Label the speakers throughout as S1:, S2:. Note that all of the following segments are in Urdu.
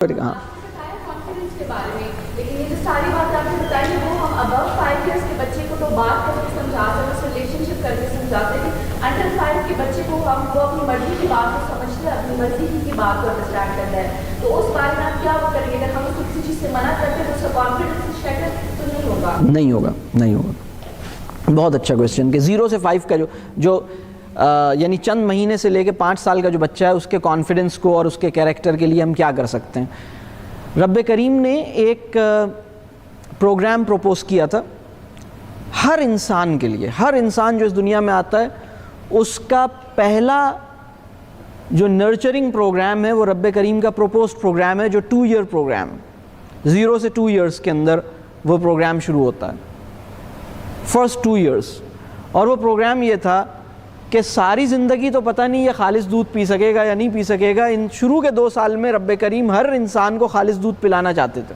S1: ہاں
S2: کانفیڈنس کے بارے میں، لیکن یہ جو ساری باتیں آپ نے بتائی وہ ہم ابو 5 ایئرس کے بچے کو تو بات کر کے سمجھا سکتے، ریلیشن شپ کر کے سمجھاتے ہیں، انڈر 5 کے بچے کو ہم وہ اپنی مرضی کی بات کو سمجھتے ہیں، اپنی مرضی کی بات کو انڈرسٹینڈ کرتا ہے، تو اس بارے میں آپ کیا کریں گے؟ اگر ہم اس کو کسی چیز سے منع کرتے ہیں تو اس کا کانفیڈنس شیٹر تو نہیں ہوگا.
S1: بہت اچھا کویسچن کہ 0 سے 5 کا جو یعنی چند مہینے سے لے کے 5 سال کا جو بچہ ہے اس کے کانفیڈنس کو اور اس کے کیریکٹر کے لیے ہم کیا کر سکتے ہیں. رب کریم نے ایک پروگرام پروپوز کیا تھا ہر انسان کے لیے. ہر انسان جو اس دنیا میں آتا ہے اس کا پہلا جو نرچرنگ پروگرام ہے وہ رب کریم کا پروپوزڈ پروگرام ہے جو 2 ایئر پروگرام 0 سے 2 ایئرس کے اندر وہ پروگرام شروع ہوتا ہے، فرسٹ 2 ایئرس. اور وہ پروگرام یہ تھا کہ ساری زندگی تو پتہ نہیں یہ خالص دودھ پی سکے گا یا نہیں پی سکے گا. ان شروع کے 2 سال میں رب کریم ہر انسان کو خالص دودھ پلانا چاہتے تھے.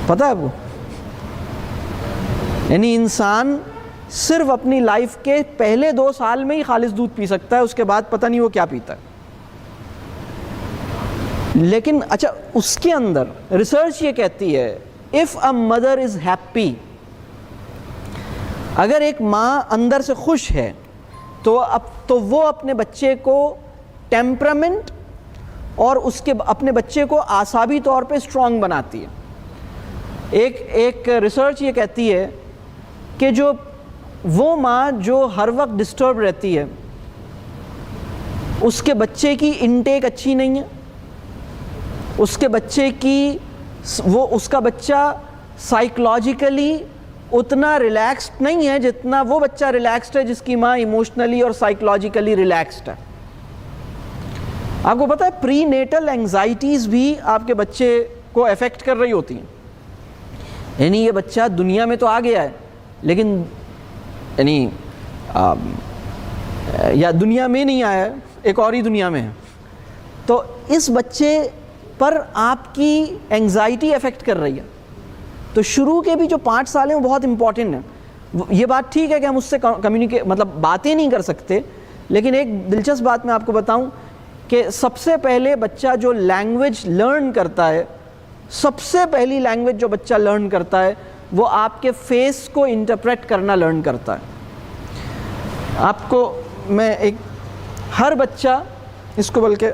S1: پتہ ہے آپ کو؟ یعنی انسان صرف اپنی لائف کے پہلے 2 سال میں ہی خالص دودھ پی سکتا ہے، اس کے بعد پتہ نہیں وہ کیا پیتا ہے. لیکن اچھا اس کے اندر ریسرچ یہ کہتی ہے if a mother is happy، اگر ایک ماں اندر سے خوش ہے تو وہ اپنے بچے کو ٹیمپرامنٹ اور اس کے اپنے بچے کو اعصابی طور پہ اسٹرانگ بناتی ہے. ایک ریسرچ یہ کہتی ہے کہ جو وہ ماں جو ہر وقت ڈسٹرب رہتی ہے اس کے بچے کی انٹیک اچھی نہیں ہے، اس کے بچے کی اس کا بچہ سائیکولوجیکلی اتنا ریلیکسڈ نہیں ہے جتنا وہ بچہ ریلیکسڈ ہے جس کی ماں ایموشنلی اور سائیکولوجیکلی ریلیکسڈ ہے. آپ کو پتہ ہے پری نیٹل اینگزائٹیز بھی آپ کے بچے کو افیکٹ کر رہی ہوتی ہیں. یعنی یہ بچہ دنیا میں تو آ گیا ہے لیکن یعنی یا دنیا میں نہیں آیا ہے، ایک اور ہی دنیا میں ہے، تو اس بچے پر آپ کی اینگزائٹی افیکٹ کر رہی ہے. تو شروع کے بھی جو 5 سال ہیں وہ بہت امپورٹنٹ ہیں. یہ بات ٹھیک ہے کہ ہم اس سے مطلب باتیں نہیں کر سکتے، لیکن ایک دلچسپ بات میں آپ کو بتاؤں کہ سب سے پہلے بچہ جو لینگویج لرن کرتا ہے، سب سے پہلی لینگویج جو بچہ لرن کرتا ہے وہ آپ کے فیس کو انٹرپریٹ کرنا لرن کرتا ہے. آپ کو میں ہر بچہ اس کو بلکہ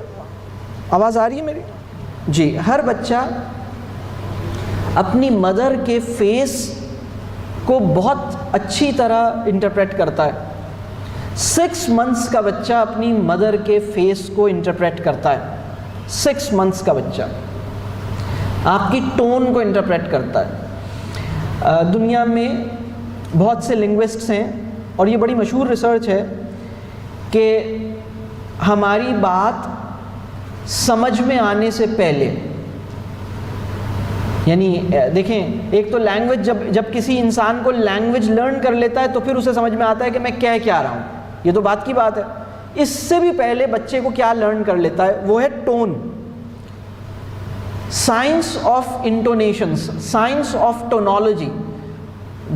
S1: آواز آ رہی ہے میری؟ جی. ہر بچہ اپنی مدر کے فیس کو بہت اچھی طرح انٹرپریٹ کرتا ہے. 6 منتھس کا بچہ اپنی مدر کے فیس کو انٹرپریٹ کرتا ہے. 6 منتھس کا بچہ آپ کی ٹون کو انٹرپریٹ کرتا ہے. دنیا میں بہت سے لنگوسٹس ہیں اور یہ بڑی مشہور ریسرچ ہے کہ ہماری بات سمجھ میں آنے سے پہلے، یعنی دیکھیں ایک تو لینگویج جب کسی انسان کو لینگویج لرن کر لیتا ہے تو پھر اسے سمجھ میں آتا ہے کہ میں کہہ کیا رہا ہوں، یہ تو بات کی بات ہے. اس سے بھی پہلے بچے کو کیا لرن کر لیتا ہے وہ ہے tone. Science of intonations, science of tonology,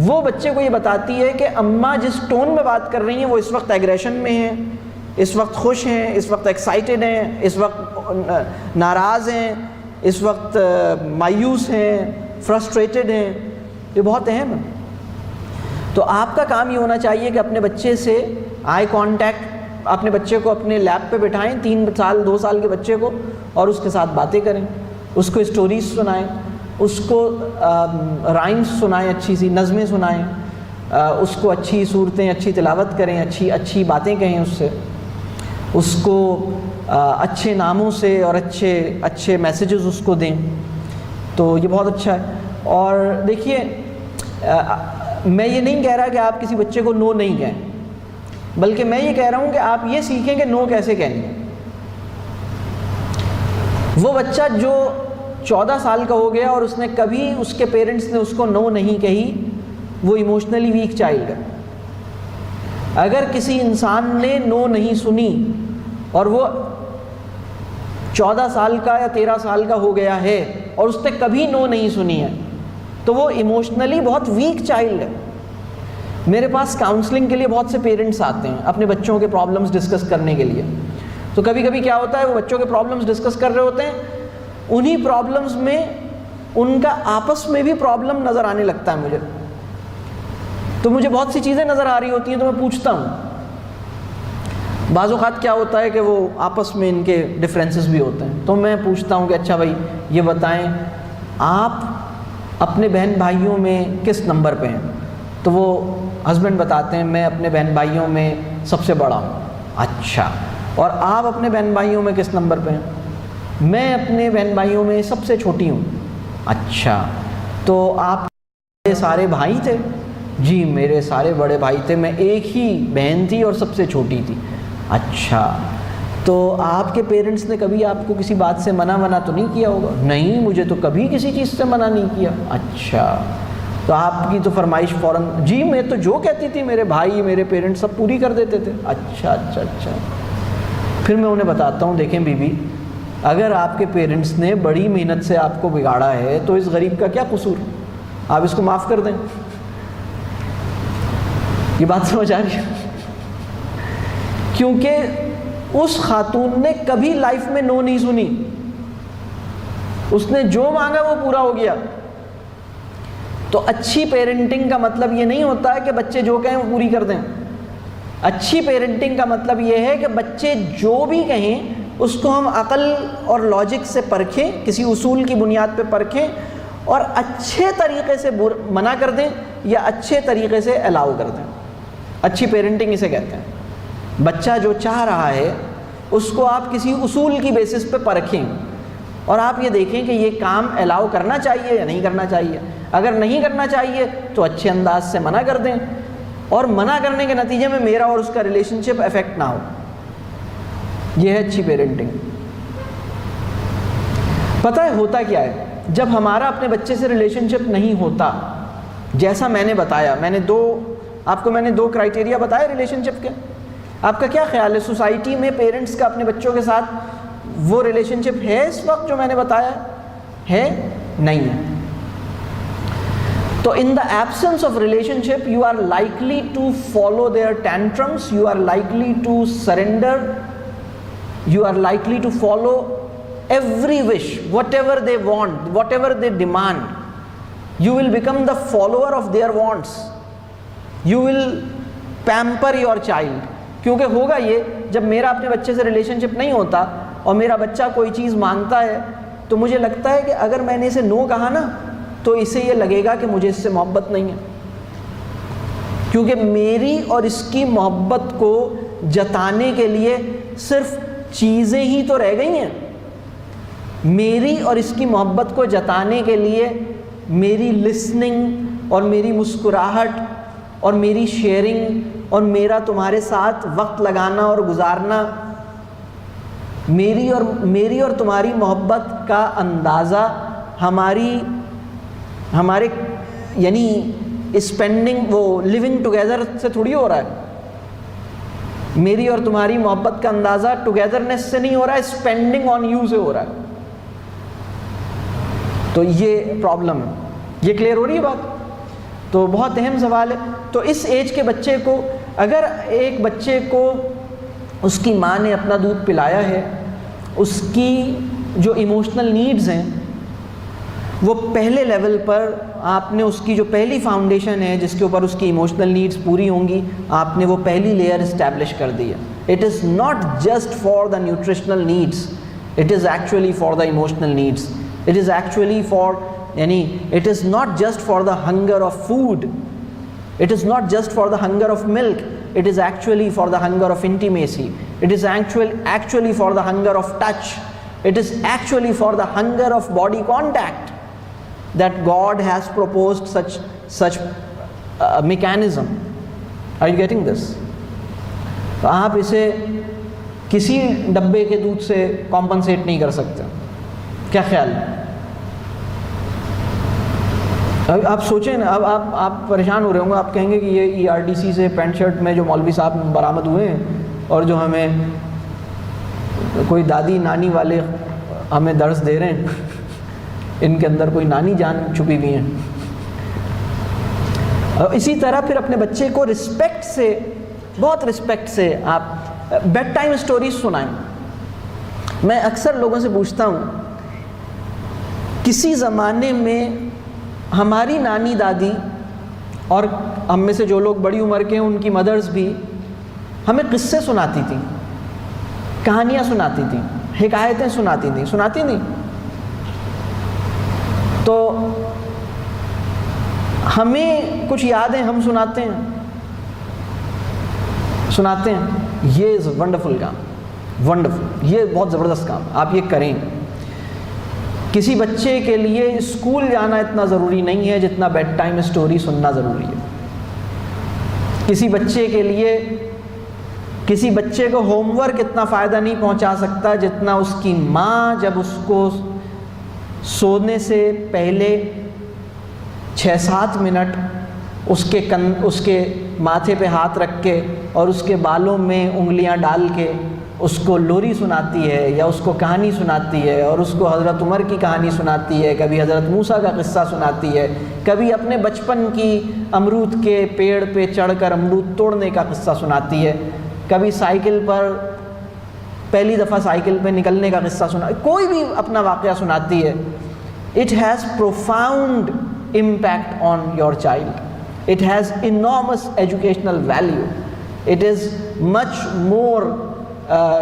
S1: وہ بچے کو یہ بتاتی ہے کہ اماں جس ٹون میں بات کر رہی ہیں وہ اس وقت ایگریشن میں ہیں، اس وقت خوش ہیں، اس وقت ایکسائٹیڈ ہیں، اس وقت ناراض ہیں، اس وقت مایوس ہیں، فرسٹریٹڈ ہیں. یہ بہت اہم ہے. تو آپ کا کام یہ ہونا چاہیے کہ اپنے بچے سے آئی کانٹیکٹ، اپنے بچے کو اپنے لیپ پہ بٹھائیں، 3 سال 2 سال کے بچے کو، اور اس کے ساتھ باتیں کریں، اس کو اسٹوریز سنائیں، اس کو رائمس سنائیں، اچھی سی نظمیں سنائیں، اس کو اچھی صورتیں، اچھی تلاوت کریں، اچھی باتیں کہیں اس سے، اس کو اچھے ناموں سے اور اچھے میسیجز اس کو دیں. تو یہ بہت اچھا ہے. اور دیکھیے میں یہ نہیں کہہ رہا کہ آپ کسی بچے کو نو نہیں کہیں، بلکہ میں یہ کہہ رہا ہوں کہ آپ یہ سیکھیں کہ نو کیسے کہنی ہے. وہ بچہ جو 14 سال کا ہو گیا اور اس نے کبھی اس کے پیرنٹس نے اس کو نو نہیں کہی، وہ ایموشنلی ویک چائلڈ ہے. اگر کسی انسان نے نو نہیں سنی اور وہ 14 سال کا یا 13 سال کا ہو گیا ہے اور اس نے کبھی نو نہیں سنی ہے تو وہ ایموشنلی بہت ویک چائلڈ ہے. میرے پاس کاؤنسلنگ کے لیے بہت سے پیرنٹس آتے ہیں اپنے بچوں کے پرابلمس ڈسکس کرنے کے لیے. تو کبھی کبھی کیا ہوتا ہے وہ بچوں کے پرابلمس ڈسکس کر رہے ہوتے ہیں انہی پرابلمز میں ان کا آپس میں بھی پرابلم نظر آنے لگتا ہے مجھے. تو مجھے بہت سی چیزیں نظر آ رہی ہوتی ہیں تو میں پوچھتا ہوں. بعض اوقات کیا ہوتا ہے کہ وہ آپس میں ان کے ڈفرینسز بھی ہوتے ہیں, تو میں پوچھتا ہوں کہ اچھا بھائی یہ بتائیں آپ اپنے بہن بھائیوں میں کس نمبر پہ ہیں؟ تو وہ ہسبینڈ بتاتے ہیں میں اپنے بہن بھائیوں میں سب سے بڑا ہوں. اچھا, اور آپ اپنے بہن بھائیوں میں کس نمبر پہ ہیں؟ میں اپنے بہن بھائیوں میں سب سے چھوٹی ہوں. اچھا, تو آپ کے سارے بھائی تھے؟ جی میرے سارے بڑے بھائی تھے, میں ایک ہی بہن تھی اور سب سے چھوٹی تھی. اچھا, تو آپ کے پیرنٹس نے کبھی آپ کو کسی بات سے منع تو نہیں کیا ہوگا؟ نہیں, مجھے تو کبھی کسی چیز سے منع نہیں کیا. اچھا, تو آپ کی تو فرمائش فوراً جی میں تو جو کہتی تھی میرے بھائی میرے پیرنٹس سب پوری کر دیتے تھے. اچھا. پھر میں انہیں بتاتا ہوں دیکھیں بی بی, اگر آپ کے پیرنٹس نے بڑی محنت سے آپ کو بگاڑا ہے تو اس غریب کا کیا قصور؟ آپ اس کو معاف کر دیں. یہ بات سمجھ آ رہی ہے؟ کیونکہ اس خاتون نے کبھی لائف میں نو نہیں سنی, اس نے جو مانگا وہ پورا ہو گیا. تو اچھی پیرنٹنگ کا مطلب یہ نہیں ہوتا ہے کہ بچے جو کہیں وہ پوری کر دیں. اچھی پیرنٹنگ کا مطلب یہ ہے کہ بچے جو بھی کہیں اس کو ہم عقل اور لاجک سے پرکھیں, کسی اصول کی بنیاد پہ پرکھیں اور اچھے طریقے سے منع کر دیں یا اچھے طریقے سے الاؤ کر دیں. اچھی پیرنٹنگ اسے کہتے ہیں. بچہ جو چاہ رہا ہے اس کو آپ کسی اصول کی بیسس پہ پرکھیں اور آپ یہ دیکھیں کہ یہ کام الاؤ کرنا چاہیے یا نہیں کرنا چاہیے. اگر نہیں کرنا چاہیے تو اچھے انداز سے منع کر دیں, اور منع کرنے کے نتیجے میں میرا اور اس کا ریلیشن شپ افیکٹ نہ ہو. یہ ہے اچھی پیرنٹنگ. پتہ ہے ہوتا کیا ہے, جب ہمارا اپنے بچے سے ریلیشن شپ نہیں ہوتا, جیسا میں نے بتایا, میں نے دو کرائٹیریا بتائے ریلیشن شپ کے. آپ کا کیا خیال ہے سوسائٹی میں پیرنٹس کا اپنے بچوں کے ساتھ وہ ریلیشن شپ ہے اس وقت جو میں نے بتایا ہے؟ نہیں ہے. تو in the absence of relationship you are likely to follow their tantrums, you are likely to surrender, you are likely to follow every wish, whatever they want, whatever they demand. You will become the follower of their wants, you will pamper your child. کیونکہ ہوگا یہ, جب میرا اپنے بچے سے ریلیشن شپ نہیں ہوتا اور میرا بچہ کوئی چیز مانگتا ہے تو مجھے لگتا ہے کہ اگر میں نے اسے نو کہا نا تو اسے یہ لگے گا کہ مجھے اس سے محبت نہیں ہے, کیونکہ میری اور اس کی محبت کو جتانے کے لیے صرف چیزیں ہی تو رہ گئی ہیں. میری اور اس کی محبت کو جتانے کے لیے میری لسننگ اور میری مسکراہٹ اور میری شیئرنگ اور میرا تمہارے ساتھ وقت لگانا اور گزارنا, میری اور تمہاری محبت کا اندازہ ہمارے یعنی اسپینڈنگ وہ لیونگ ٹوگیدر سے تھوڑی ہو رہا ہے. میری اور تمہاری محبت کا اندازہ ٹوگیدرنیس سے نہیں ہو رہا ہے, اسپینڈنگ آن یو سے ہو رہا ہے. تو یہ پرابلم ہے. یہ کلیئر ہو رہی ہے بات؟ تو بہت اہم سوال ہے. تو اس ایج کے بچے کو, اگر ایک بچے کو اس کی ماں نے اپنا دودھ پلایا ہے, اس کی جو ایموشنل نیڈز ہیں وہ پہلے لیول پر آپ نے اس کی جو پہلی فاؤنڈیشن ہے جس کے اوپر اس کی ایموشنل نیڈز پوری ہوں گی, آپ نے وہ پہلی لیئر اسٹیبلش کر دی ہے. It is not just for the nutritional needs, it is actually for the emotional needs. It is actually for it is not just for the hunger of food, it is not just for the hunger of milk, it is actually for the hunger of intimacy, it is actually for the hunger of touch, it is actually for the hunger of body contact that God has proposed such mechanism. Are you getting this? تو آپ اسے کسی ڈبے کے دودھ سے کمپنسیٹ نہیں کر سکتے. کیا خیال ہے؟ اب آپ سوچیں نا, اب آپ پریشان ہو رہے ہوں گے, آپ کہیں گے کہ یہ ERDC سے پینٹ شرٹ میں جو مولوی صاحب برآمد ہوئے ہیں اور جو ہمیں کوئی دادی نانی والے ہمیں درس دے رہے ہیں, ان کے اندر کوئی نانی جان چھپی ہوئی ہیں. اور اسی طرح پھر اپنے بچے کو رسپیکٹ سے, بہت رسپیکٹ سے آپ بیڈ ٹائم اسٹوریز سنائیں. میں اکثر لوگوں سے پوچھتا ہوں کسی زمانے میں ہماری نانی دادی اور ہم میں سے جو لوگ بڑی عمر کے ہیں ان کی مدرز بھی ہمیں قصے سناتی تھیں، کہانیاں سناتی تھیں، حکایتیں سناتی تھیں. تو ہمیں کچھ یادیں ہم سناتے ہیں. یہ از ونڈرفل کام، ونڈرفل، یہ بہت زبردست کام، آپ یہ کریں. کسی بچے کے لیے اسکول جانا اتنا ضروری نہیں ہے جتنا بیڈ ٹائم اسٹوری سننا ضروری ہے. کسی بچے کو ہوم ورک اتنا فائدہ نہیں پہنچا سکتا جتنا اس کی ماں جب اس کو سونے سے پہلے 6-7 منٹ اس کے ماتھے پہ ہاتھ رکھ کے اور اس کے بالوں میں انگلیاں ڈال کے اس کو لوری سناتی ہے یا اس کو کہانی سناتی ہے، اور اس کو حضرت عمر کی کہانی سناتی ہے، کبھی حضرت موسیٰ کا قصہ سناتی ہے، کبھی اپنے بچپن کی امرود کے پیڑ پہ چڑھ کر امرود توڑنے کا قصہ سناتی ہے، کبھی سائیکل پر پہلی دفعہ سائیکل پہ نکلنے کا قصہ کوئی بھی اپنا واقعہ سناتی ہے. It has profound impact on your child. It has enormous educational value. It is much more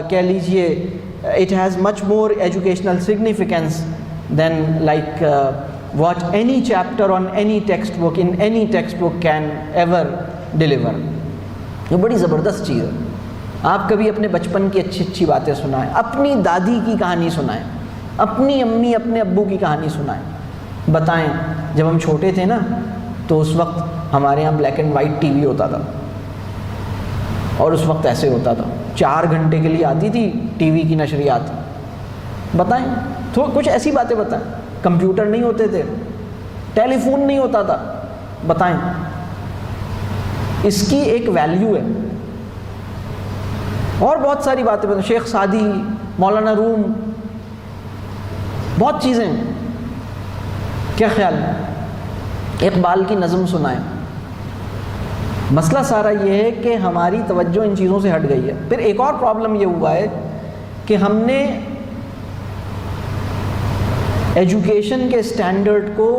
S1: کہہ لیجئے it has much more educational significance than like what any chapter on any textbook in any textbook can ever deliver. یہ بڑی زبردست چیز ہے. آپ کبھی اپنے بچپن کی اچھی باتیں سنائیں، اپنی دادی کی کہانی سنائیں، اپنی امی اپنے ابو کی کہانی سنائیں، بتائیں. جب ہم چھوٹے تھے نا تو اس وقت ہمارے یہاں black and white T V ہوتا تھا، اور اس وقت ایسے ہوتا تھا 4 گھنٹے کے لیے آتی تھی ٹی وی کی نشریات. بتائیں تو کچھ ایسی باتیں بتائیں. کمپیوٹر نہیں ہوتے تھے، ٹیلی فون نہیں ہوتا تھا. بتائیں اس کی ایک ویلیو ہے. اور بہت ساری باتیں بتائیں. شیخ سعدی، مولانا روم، بہت چیزیں. کیا خیال ہے؟ اقبال کی نظم سنائیں. مسئلہ سارا یہ ہے کہ ہماری توجہ ان چیزوں سے ہٹ گئی ہے. پھر ایک اور پرابلم یہ ہوا ہے کہ ہم نے ایجوکیشن کے سٹینڈرڈ کو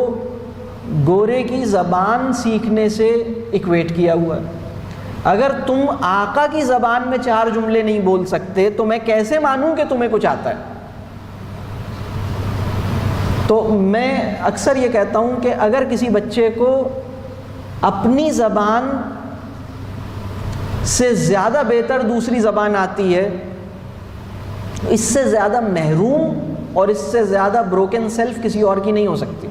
S1: گورے کی زبان سیکھنے سے ایکویٹ کیا ہوا ہے. اگر تم آقا کی زبان میں 4 جملے نہیں بول سکتے تو میں کیسے مانوں کہ تمہیں کچھ آتا ہے؟ تو میں اکثر یہ کہتا ہوں کہ اگر کسی بچے کو اپنی زبان سے زیادہ بہتر دوسری زبان آتی ہے، اس سے زیادہ محروم اور اس سے زیادہ بروکن سیلف کسی اور کی نہیں ہو سکتی.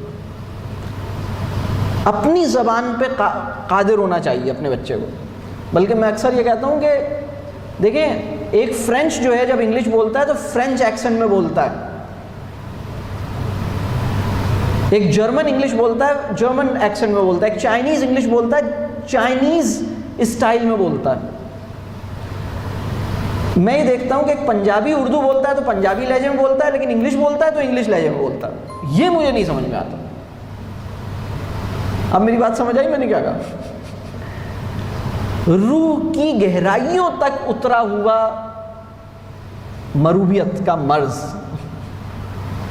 S1: اپنی زبان پہ قادر ہونا چاہیے اپنے بچے کو. بلکہ میں اکثر یہ کہتا ہوں کہ دیکھیں، ایک فرینچ جو ہے جب انگلش بولتا ہے تو فرینچ ایکسنٹ میں بولتا ہے. ایک جرمن انگلش بولتا ہے جرمن ایکسنٹ میں بولتا ہے. ایک چائنیز انگلش بولتا ہے چائنیز اسٹائل میں بولتا ہے. میں یہ دیکھتا ہوں کہ ایک پنجابی اردو بولتا ہے تو پنجابی لہجے میں بولتا ہے، لیکن انگلش بولتا ہے تو انگلش لہجے میں بولتا ہے. یہ مجھے نہیں سمجھ میں آتا. اب میری بات سمجھ آئی میں نے کیا کہا؟ روح کی گہرائیوں تک اترا ہوا مروبیت کا مرض،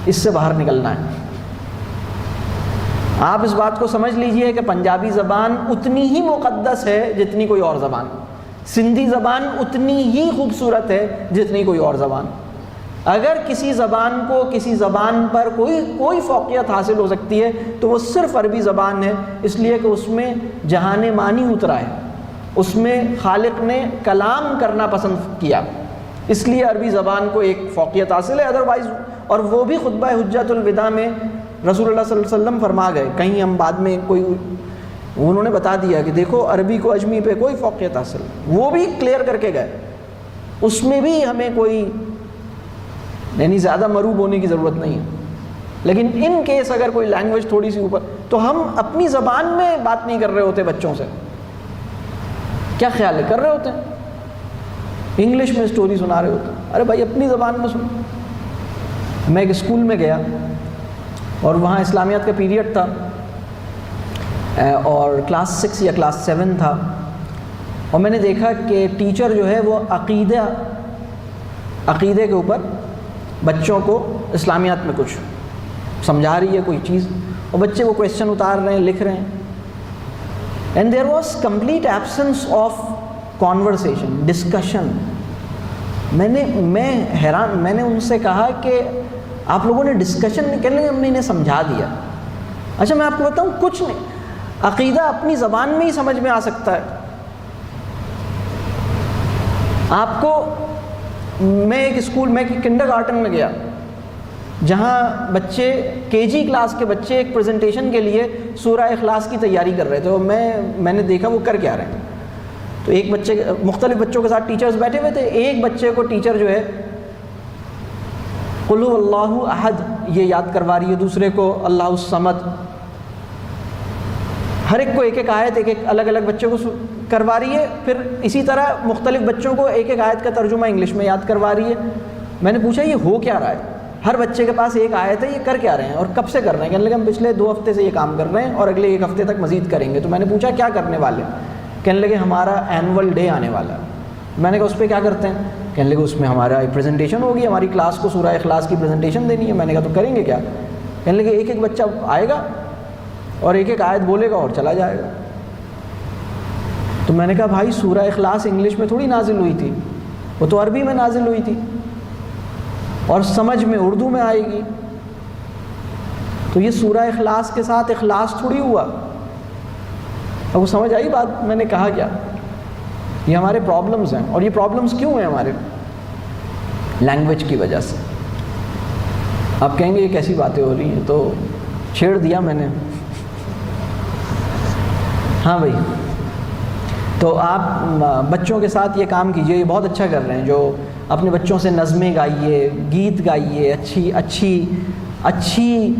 S1: اس سے باہر نکلنا ہے. آپ اس بات کو سمجھ لیجئے کہ پنجابی زبان اتنی ہی مقدس ہے جتنی کوئی اور زبان. سندھی زبان اتنی ہی خوبصورت ہے جتنی کوئی اور زبان. اگر کسی زبان کو کسی زبان پر کوئی فوقیت حاصل ہو سکتی ہے تو وہ صرف عربی زبان ہے، اس لیے کہ اس میں جہان معنی اترا ہے، اس میں خالق نے کلام کرنا پسند کیا، اس لیے عربی زبان کو ایک فوقیت حاصل ہے. ادروائز، اور وہ بھی خطبہ حجۃ الوداع میں رسول اللہ صلی اللہ علیہ وسلم فرما گئے. کہیں ہم بعد میں انہوں نے بتا دیا کہ دیکھو عربی کو عجمی پہ کوئی فوقیت حاصل، وہ بھی کلیئر کر کے گئے. اس میں بھی ہمیں کوئی یعنی زیادہ مروب ہونے کی ضرورت نہیں ہے. لیکن ان کیس اگر کوئی لینگویج تھوڑی سی اوپر، تو ہم اپنی زبان میں بات نہیں کر رہے ہوتے بچوں سے. کیا خیال ہے؟ کر رہے ہوتے ہیں، انگلش میں سٹوری سنا رہے ہوتے ہیں. ارے بھائی اپنی زبان میں سنو. میں ایک اسکول میں گیا اور وہاں اسلامیات کا پیریڈ تھا اور کلاس 6 یا کلاس 7 تھا، اور میں نے دیکھا کہ ٹیچر جو ہے وہ عقیدے کے اوپر بچوں کو اسلامیات میں کچھ سمجھا رہی ہے کوئی چیز اور بچے وہ کویشچن اتار رہے ہیں, لکھ رہے ہیں. And there was complete absence of conversation, discussion. میں حیران, میں نے ان سے کہا کہ آپ لوگوں نے ڈسکشن نہیں, کہنے لگے ہم نے انہیں سمجھا دیا. اچھا میں آپ کو بتاؤں, کچھ نہیں, عقیدہ اپنی زبان میں ہی سمجھ میں آ سکتا ہے. آپ کو میں ایک اسکول میں کنڈر گارٹن میں گیا جہاں بچے KG کلاس کے بچے ایک پریزنٹیشن کے لیے سورہ اخلاص کی تیاری کر رہے تھے, اور میں نے دیکھا وہ کر کیا رہے ہیں. تو ایک بچے, مختلف بچوں کے ساتھ ٹیچرز بیٹھے ہوئے تھے, ایک بچے کو ٹیچر جو ہے قل هو اللہ احد یہ یاد کروا رہی ہے, دوسرے کو اللہ الصمد, ہر ایک کو ایک ایک آیت ایک ایک الگ الگ بچے کو کروا رہی ہے. پھر اسی طرح مختلف بچوں کو ایک ایک آیت کا ترجمہ انگلش میں یاد کروا رہی ہے. میں نے پوچھا یہ ہو کیا رہا ہے؟ ہر بچے کے پاس ایک آیت ہے, یہ کر کیا رہے ہیں اور کب سے کر رہے ہیں؟ کہنے لگے ہم پچھلے 2 ہفتے سے یہ کام کر رہے ہیں اور اگلے 1 ہفتے تک مزید کریں گے. تو میں نے پوچھا کیا کرنے والے؟ کہنے لگے ہمارا اینول ڈے آنے والا ہے. میں نے کہا اس پہ کیا کرتے ہیں؟ کہنے لگے اس میں ہمارا پریزنٹیشن ہوگی, ہماری کلاس کو سورہ اخلاص کی پریزنٹیشن دینی ہے. میں نے کہا تو کریں گے کیا؟ کہنے لگے ایک ایک بچہ آئے گا اور ایک ایک آیت بولے گا اور چلا جائے گا. تو میں نے کہا بھائی سورہ اخلاص انگلش میں تھوڑی نازل ہوئی تھی, وہ تو عربی میں نازل ہوئی تھی اور سمجھ میں اردو میں آئے گی. تو یہ سورہ اخلاص کے ساتھ اخلاص تھوڑی ہوا. اب وہ سمجھ آئی بات میں نے کہا کیا؟ یہ ہمارے پرابلمز ہیں. اور یہ پرابلمز کیوں ہیں ہمارے؟ لینگویج کی وجہ سے. آپ کہیں گے یہ کیسی باتیں ہو رہی ہیں, تو چھیڑ دیا میں نے. ہاں بھائی, تو آپ بچوں کے ساتھ یہ کام کیجئے, یہ بہت اچھا کر رہے ہیں. جو اپنے بچوں سے نظمیں گائیے, گیت گائیے, اچھی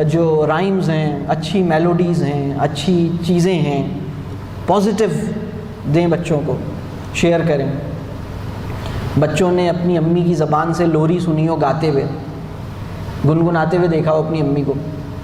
S1: جو رائمز ہیں, اچھی میلوڈیز ہیں, اچھی چیزیں ہیں, پازیٹیو دیں بچوں کو, شیئر کریں. بچوں نے اپنی امی کی زبان سے لوری سنی ہو گاتے ہوئے, گنگناتے ہوئے دیکھا ہو اپنی امی کو,